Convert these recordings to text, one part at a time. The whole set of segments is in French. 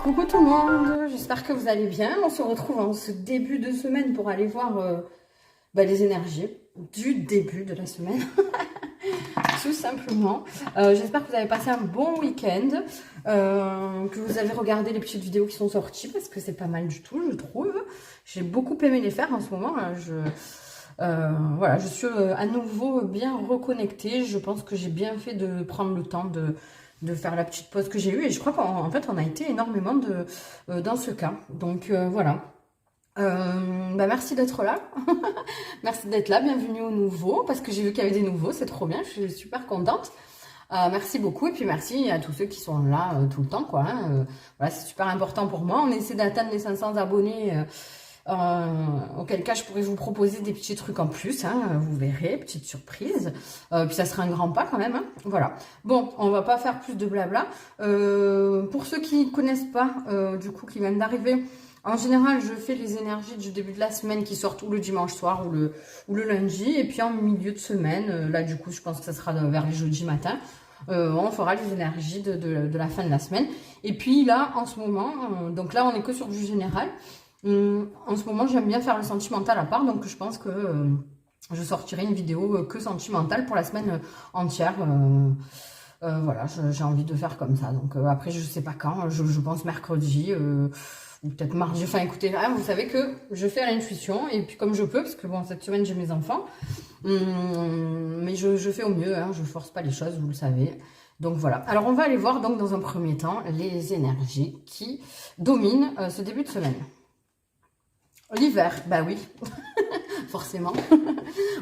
Coucou tout le monde, j'espère que vous allez bien. On se retrouve en ce début de semaine pour aller voir les énergies du début de la semaine. Tout simplement. J'espère que vous avez passé un bon week-end, que vous avez regardé les petites vidéos qui sont sorties parce que c'est pas mal du tout, je trouve. J'ai beaucoup aimé les faire en ce moment. Voilà, je suis à nouveau bien reconnectée. Je pense que j'ai bien fait de prendre le temps de faire la petite pause que j'ai eue. Et je crois qu'en fait, on a été énormément dans ce cas. Donc, voilà. Merci d'être là. Merci d'être là. Bienvenue aux nouveaux. Parce que j'ai vu qu'il y avait des nouveaux. C'est trop bien. Je suis super contente. Merci beaucoup. Et puis, merci à tous ceux qui sont là tout le temps, quoi. Voilà, c'est super important pour moi. On essaie d'atteindre les 500 abonnés. Auquel cas je pourrais vous proposer des petits trucs en plus, hein, vous verrez, petite surprise, puis ça sera un grand pas quand même, hein, voilà. Bon, on va pas faire plus de blabla. Pour ceux qui ne connaissent pas, du coup, qui viennent d'arriver, en général, je fais les énergies du début de la semaine qui sortent ou le dimanche soir ou le lundi, et puis en milieu de semaine, là du coup, je pense que ça sera vers les jeudi matin. On fera les énergies de la fin de la semaine. Et puis là, en ce moment, donc là, on est que sur du général. En ce moment, j'aime bien faire le sentimental à part, donc je pense que je sortirai une vidéo que sentimentale pour la semaine entière. Voilà, j'ai envie de faire comme ça. Donc après, je sais pas quand, je pense mercredi ou peut-être mardi. Enfin, écoutez, vous savez que je fais à l'intuition et puis comme je peux, parce que bon, cette semaine j'ai mes enfants, mais je fais au mieux, hein, je force pas les choses, vous le savez. Donc voilà. Alors on va aller voir donc dans un premier temps les énergies qui dominent ce début de semaine. L'hiver, bah oui, forcément.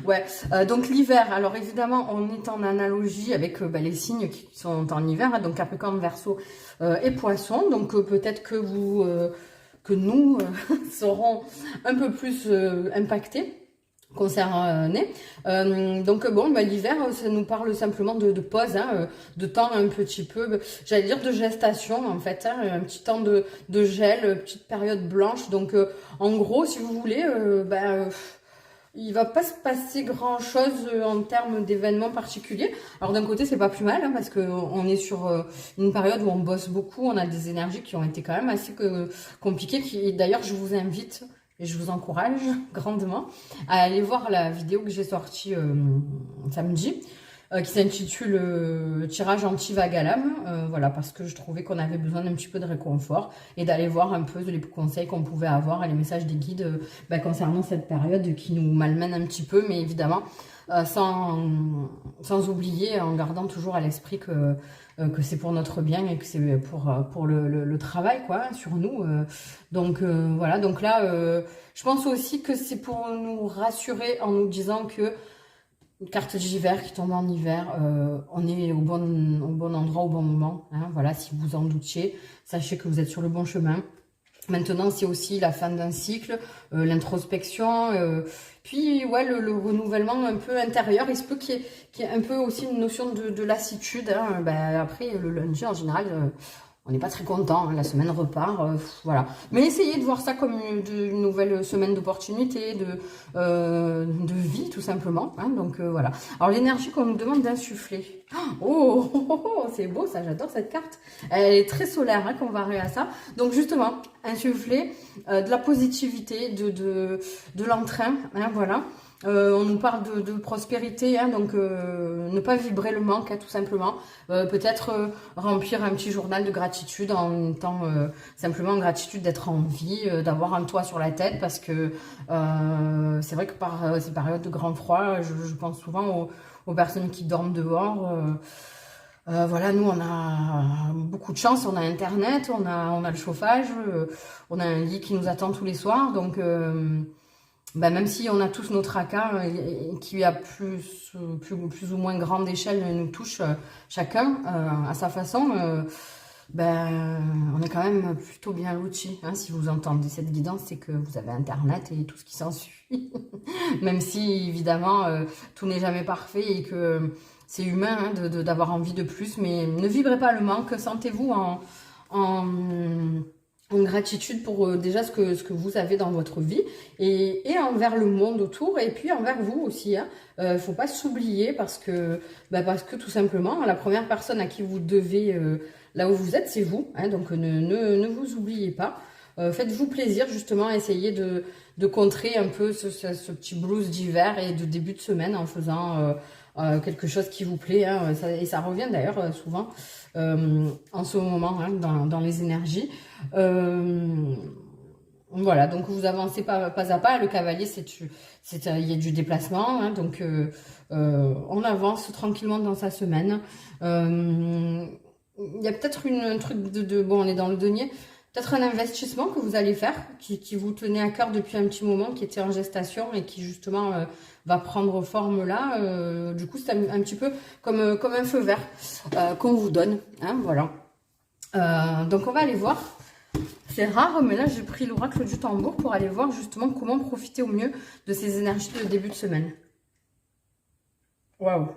Ouais, donc l'hiver, alors évidemment, on est en analogie avec les signes qui sont en hiver, hein, donc Capricorne, Verseau et Poisson. Donc peut-être que nous serons un peu plus impactés, concernés. Donc bon, l'hiver, ça nous parle simplement de pause, hein, de temps un petit peu, j'allais dire de gestation en fait, hein, un petit temps de gel, petite période blanche. Donc en gros, si vous voulez, il va pas se passer grand chose en termes d'événements particuliers. Alors d'un côté, c'est pas plus mal, hein, parce que on est sur une période où on bosse beaucoup, on a des énergies qui ont été quand même assez compliquées. D'ailleurs, je vous invite et je vous encourage grandement à aller voir la vidéo que j'ai sortie samedi, qui s'intitule Tirage anti-vague à l'âme. Voilà, parce que je trouvais qu'on avait besoin d'un petit peu de réconfort et d'aller voir un peu les conseils qu'on pouvait avoir et les messages des guides concernant cette période qui nous malmène un petit peu, mais évidemment sans oublier, en gardant toujours à l'esprit que c'est pour notre bien et que c'est pour le travail, quoi, sur nous. Donc voilà, donc là, je pense aussi que c'est pour nous rassurer en nous disant que carte d'hiver qui tombe en hiver, on est au bon endroit au bon moment, hein, voilà, si vous en doutiez, sachez que vous êtes sur le bon chemin. Maintenant, c'est aussi la fin d'un cycle, l'introspection, puis ouais, le renouvellement un peu intérieur. Il se peut qu'il y ait un peu aussi une notion de lassitude, hein. Après, le lundi, en général, on n'est pas très content, hein, la semaine repart, voilà. Mais essayez de voir ça comme une nouvelle semaine d'opportunités, de vie, tout simplement, hein, donc voilà. Alors, l'énergie qu'on nous demande d'insuffler. Oh, c'est beau ça, j'adore cette carte. Elle est très solaire, hein, comparée à ça. Donc, justement, insuffler de la positivité, de l'entrain, hein, voilà. On nous parle de prospérité, hein, donc ne pas vibrer le manque, hein, tout simplement. Peut-être remplir un petit journal de gratitude en étant simplement en gratitude d'être en vie, d'avoir un toit sur la tête, parce que c'est vrai que par ces périodes de grand froid, je pense souvent aux personnes qui dorment dehors. Voilà, nous on a beaucoup de chance, on a internet, on a le chauffage, on a un lit qui nous attend tous les soirs, donc même si on a tous nos tracas qui à plus ou moins grande échelle nous touche chacun à sa façon, on est quand même plutôt bien lotis, hein. Si vous entendez cette guidance, c'est que vous avez internet et tout ce qui s'ensuit. Même si évidemment tout n'est jamais parfait et que c'est humain, hein, d'avoir envie de plus, mais ne vibrez pas le manque, sentez-vous en en gratitude pour déjà ce que vous avez dans votre vie et envers le monde autour et puis envers vous aussi. Hein. Faut pas s'oublier parce que tout simplement, la première personne à qui vous devez là où vous êtes, c'est vous. Hein, donc ne vous oubliez pas. Faites-vous plaisir justement, essayez de contrer un peu ce petit blues d'hiver et de début de semaine en faisant quelque chose qui vous plaît. Hein, et ça revient d'ailleurs souvent en ce moment hein, dans les énergies. Voilà, donc vous avancez pas à pas. Le cavalier, il y a du déplacement, hein, donc on avance tranquillement dans sa semaine. Il y a peut-être un truc bon, on est dans le denier, peut-être un investissement que vous allez faire, qui vous tenait à cœur depuis un petit moment, qui était en gestation et qui justement va prendre forme là. Du coup, c'est un petit peu comme un feu vert qu'on vous donne, hein, voilà. Donc on va aller voir. C'est rare, mais là j'ai pris l'oracle du tambour pour aller voir justement comment profiter au mieux de ces énergies de début de semaine. Waouh.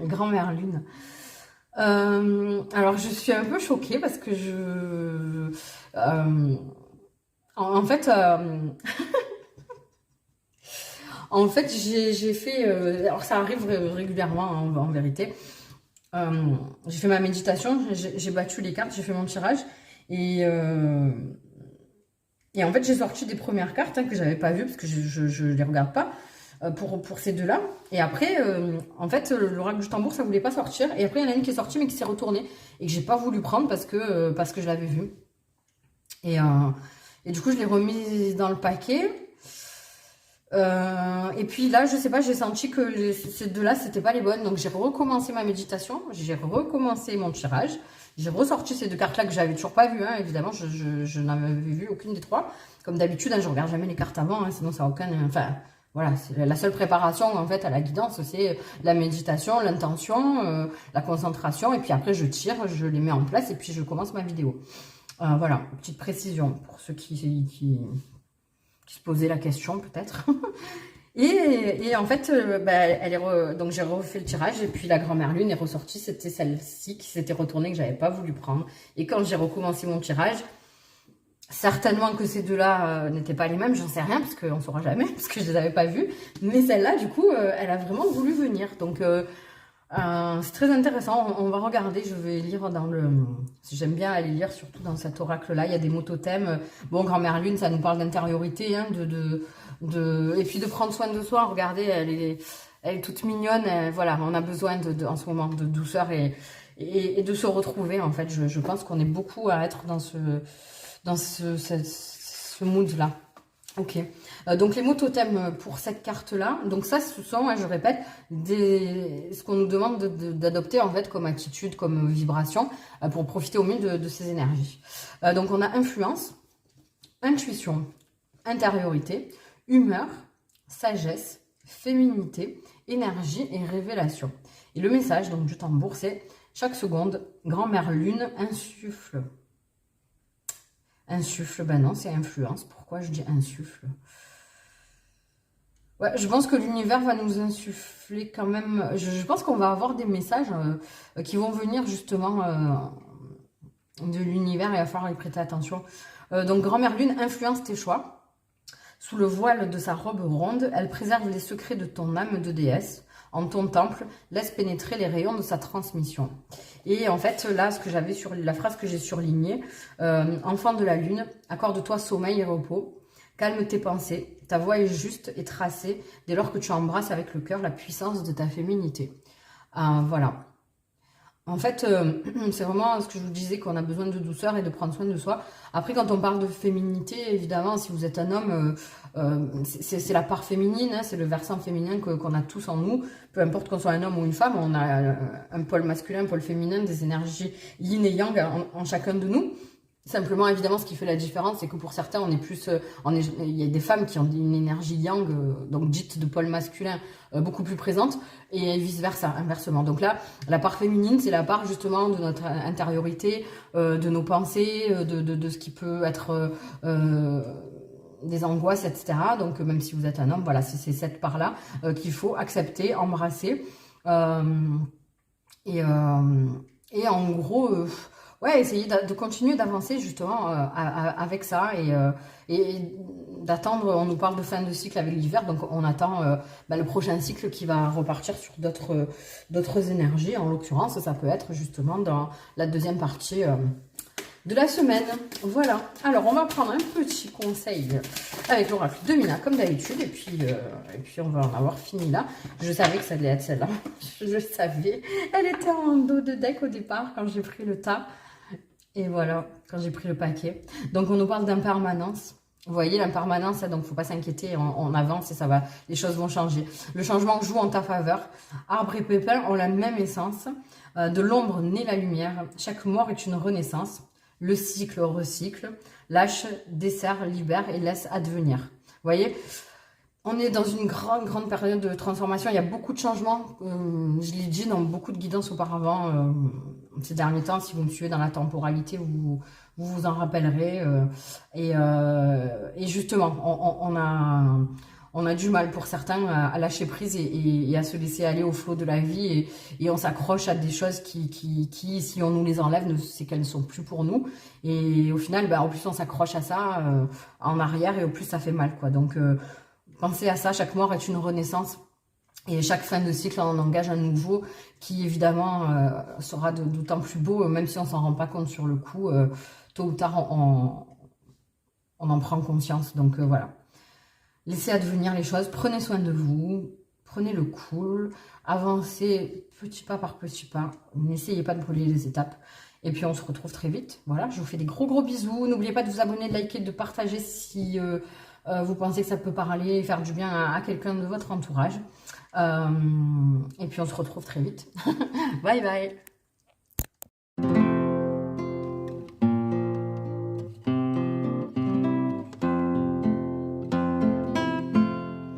Grand-mère lune. Alors je suis un peu choquée parce que en fait en fait j'ai fait alors ça arrive régulièrement en vérité. J'ai fait ma méditation, j'ai battu les cartes, j'ai fait mon tirage et en fait j'ai sorti des premières cartes hein, que j'avais pas vues parce que je les regarde pas pour ces deux-là. Et après, en fait, l'oracle du tambour ça voulait pas sortir. Et après il y en a une qui est sortie mais qui s'est retournée et que j'ai pas voulu prendre parce que je l'avais vue. Et du coup je l'ai remise dans le paquet. Et puis là, je sais pas, j'ai senti que ces deux-là, c'était pas les bonnes. Donc j'ai recommencé ma méditation, j'ai recommencé mon tirage. J'ai ressorti ces deux cartes-là que j'avais toujours pas vues. Hein. Évidemment, je n'avais vu aucune des trois. Comme d'habitude, hein, je regarde jamais les cartes avant, hein, sinon ça n'a aucun... Enfin, voilà, c'est la seule préparation en fait à la guidance, c'est la méditation, l'intention, la concentration. Et puis après, je tire, je les mets en place et puis je commence ma vidéo. Voilà, petite précision pour ceux qui se posaient la question peut-être. et en fait, donc j'ai refait le tirage et puis la grand-mère lune est ressortie. C'était celle-ci qui s'était retournée que j'avais pas voulu prendre. Et quand j'ai recommencé mon tirage, certainement que ces deux-là n'étaient pas les mêmes, j'en sais rien parce qu'on ne saura jamais parce que je les avais pas vues. Mais celle-là, du coup, elle a vraiment voulu venir. Donc c'est très intéressant, on va regarder, je vais lire dans le... J'aime bien aller lire, surtout dans cet oracle-là, il y a des mots totems. Bon, grand-mère lune, ça nous parle d'intériorité, hein, et puis de prendre soin de soi. Regardez, elle est toute mignonne, voilà, on a besoin en ce moment de douceur et de se retrouver, en fait. Je pense qu'on est beaucoup à être dans ce mood-là. Ok, donc les mots totems pour cette carte-là, donc ça ce sont, je répète, ce qu'on nous demande d'adopter en fait comme attitude, comme vibration, pour profiter au mieux de ces énergies. Donc on a influence, intuition, intériorité, humeur, sagesse, féminité, énergie et révélation. Et le message donc du tambour, c'est chaque seconde, grand-mère lune insuffle. Insuffle, ben non, c'est influence. Pourquoi je dis insuffle? Ouais, je pense que l'univers va nous insuffler quand même. Je pense qu'on va avoir des messages qui vont venir justement de l'univers et il va falloir y prêter attention. Donc, grand-mère lune influence tes choix. Sous le voile de sa robe ronde, elle préserve les secrets de ton âme de déesse. En ton temple, laisse pénétrer les rayons de sa transmission. Et en fait, là, la phrase que j'ai surlignée, enfant de la lune, accorde-toi sommeil et repos, calme tes pensées, ta voix est juste et tracée dès lors que tu embrasses avec le cœur la puissance de ta féminité. Voilà. En fait, c'est vraiment ce que je vous disais, qu'on a besoin de douceur et de prendre soin de soi. Après, quand on parle de féminité, évidemment, si vous êtes un homme, c'est la part féminine, hein, c'est le versant féminin qu'on a tous en nous. Peu importe qu'on soit un homme ou une femme, on a un pôle masculin, un pôle féminin, des énergies yin et yang en chacun de nous. Simplement, évidemment, ce qui fait la différence, c'est que pour certains, on est plus, il y a des femmes qui ont une énergie yang, donc dite de pôle masculin, beaucoup plus présente, et vice versa, inversement. Donc là, la part féminine, c'est la part justement de notre intériorité, de nos pensées, de ce qui peut être des angoisses, etc. Donc même si vous êtes un homme, voilà, c'est cette part-là qu'il faut accepter, embrasser, et en gros. ouais, essayer de continuer d'avancer justement avec ça et d'attendre. On nous parle de fin de cycle avec l'hiver, donc on attend le prochain cycle qui va repartir sur d'autres énergies. En l'occurrence, ça peut être justement dans la deuxième partie de la semaine. Voilà. Alors, on va prendre un petit conseil avec l'oracle de Mina, comme d'habitude. Et puis, on va en avoir fini là. Je savais que ça allait être celle-là. Je savais. Elle était en dos de deck au départ quand j'ai pris le tas. Et voilà, quand j'ai pris le paquet. Donc, on nous parle d'impermanence. Vous voyez, l'impermanence, donc faut pas s'inquiéter, on avance et ça va, les choses vont changer. Le changement joue en ta faveur. Arbre et pépin ont la même essence. De l'ombre naît la lumière. Chaque mort est une renaissance. Le cycle recycle, lâche, dessert, libère et laisse advenir. Vous voyez, on est dans une grande période de transformation. Il y a beaucoup de changements. Je l'ai dit dans beaucoup de guidances auparavant, ces derniers temps. Si vous me suivez dans la temporalité, vous vous en rappellerez. Et justement, on a du mal pour certains à lâcher prise et à se laisser aller au flot de la vie et on s'accroche à des choses qui, si on nous les enlève, c'est qu'elles ne sont plus pour nous. Et au final, en plus on s'accroche à ça en arrière et au plus ça fait mal, quoi. Donc pensez à ça, chaque mort est une renaissance. Et chaque fin de cycle, on en engage un nouveau qui, évidemment, sera d'autant plus beau, même si on s'en rend pas compte sur le coup. Tôt ou tard, on en prend conscience. Donc, voilà. Laissez advenir les choses. Prenez soin de vous. Prenez le cool. Avancez petit pas par petit pas. N'essayez pas de brûler les étapes. Et puis, on se retrouve très vite. Voilà, je vous fais des gros bisous. N'oubliez pas de vous abonner, de liker, de partager si vous pensez que ça peut parler et faire du bien à quelqu'un de votre entourage. Et puis, on se retrouve très vite. Bye bye.